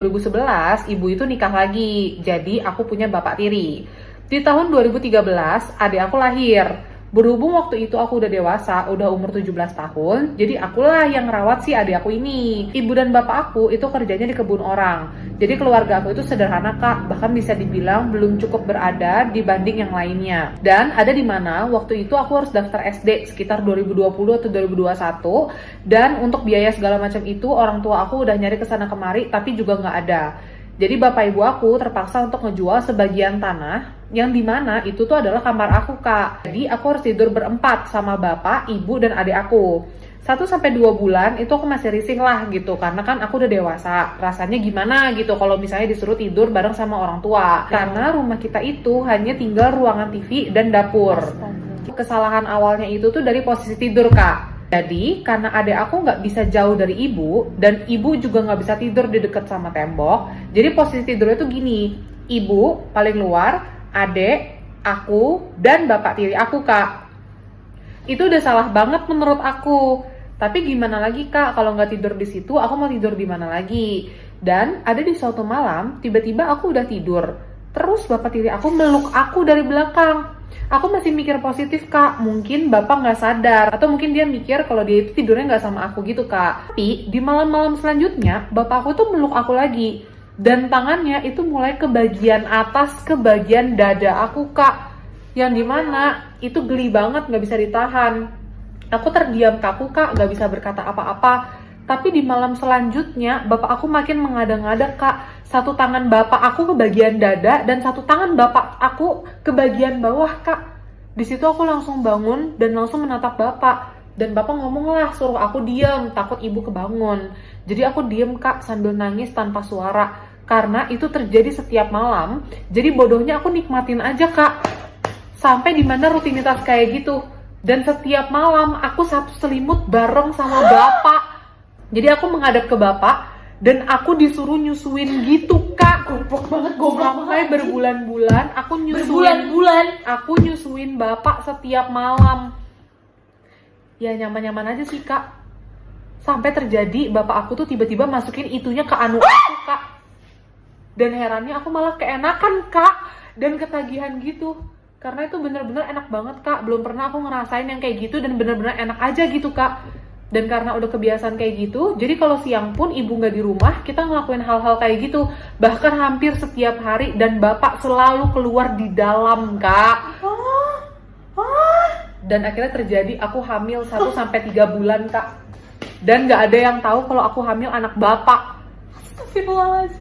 2011 ibu itu nikah lagi, jadi aku punya bapak tiri. Di tahun 2013 adik aku lahir. Berhubung waktu itu aku udah dewasa, udah umur 17 tahun, jadi akulah yang ngerawat si adik aku ini. Ibu dan bapak aku itu kerjanya di kebun orang. Jadi keluarga aku itu sederhana kak, bahkan bisa dibilang belum cukup berada dibanding yang lainnya. Dan ada di mana waktu itu aku harus daftar SD sekitar 2020 atau 2021, dan untuk biaya segala macam itu orang tua aku udah nyari kesana kemari tapi juga nggak ada. Jadi bapak ibu aku terpaksa untuk ngejual sebagian tanah yang dimana itu tuh adalah kamar aku kak. Jadi aku harus tidur berempat sama bapak, ibu, dan adik aku. 1-2 bulan itu aku masih risih lah gitu, karena kan aku udah dewasa. Rasanya gimana gitu kalau misalnya disuruh tidur bareng sama orang tua. Karena rumah kita itu hanya tinggal ruangan TV dan dapur. Kesalahan awalnya itu tuh dari posisi tidur kak. Jadi, karena adik aku nggak bisa jauh dari ibu, dan ibu juga nggak bisa tidur di dekat sama tembok, jadi posisi tidurnya tuh gini, ibu paling luar, adik, aku, dan bapak tiri aku, kak. Itu udah salah banget menurut aku. Tapi gimana lagi, kak, kalau nggak tidur di situ, aku mau tidur di mana lagi? Dan ada di suatu malam, tiba-tiba aku udah tidur. Terus bapak tiri aku meluk aku dari belakang. Aku masih mikir positif kak, mungkin bapak nggak sadar, atau mungkin dia mikir kalau dia itu tidurnya nggak sama aku gitu kak. Tapi di malam-malam selanjutnya, bapak aku tuh meluk aku lagi, dan tangannya itu mulai ke bagian atas, ke bagian dada aku kak, yang dimana itu geli banget, nggak bisa ditahan. Aku terdiam kaku kak, nggak bisa berkata apa-apa. Tapi di malam selanjutnya, bapak aku makin mengada-ngada kak. Satu tangan bapak aku ke bagian dada, dan satu tangan bapak aku ke bagian bawah kak. Di situ aku langsung bangun dan langsung menatap bapak. Dan bapak ngomong lah, suruh aku diam, takut ibu kebangun. Jadi aku diem kak sambil nangis tanpa suara. Karena itu terjadi setiap malam, jadi bodohnya aku nikmatin aja kak. Sampai dimana rutinitas kayak gitu. Dan setiap malam aku satu selimut bareng sama bapak. Jadi aku menghadap ke bapak dan aku disuruh nyusuin gitu kak. Goblok banget, Sampai berbulan-bulan aku nyusuin bapak setiap malam. Ya nyaman-nyaman aja sih kak. Sampai terjadi bapak aku tuh tiba-tiba masukin itunya ke anu aku kak. Dan herannya aku malah keenakan kak, dan ketagihan gitu. Karena itu bener-bener enak banget kak. Belum pernah aku ngerasain yang kayak gitu dan bener-bener enak aja gitu kak. Dan karena udah kebiasaan kayak gitu, jadi kalau siang pun ibu nggak di rumah, kita ngelakuin hal-hal kayak gitu. Bahkan hampir setiap hari, dan bapak selalu keluar di dalam, kak. Dan akhirnya terjadi, aku hamil 1-3 bulan, kak. Dan nggak ada yang tahu kalau aku hamil anak bapak. Astagfirullahaladzim.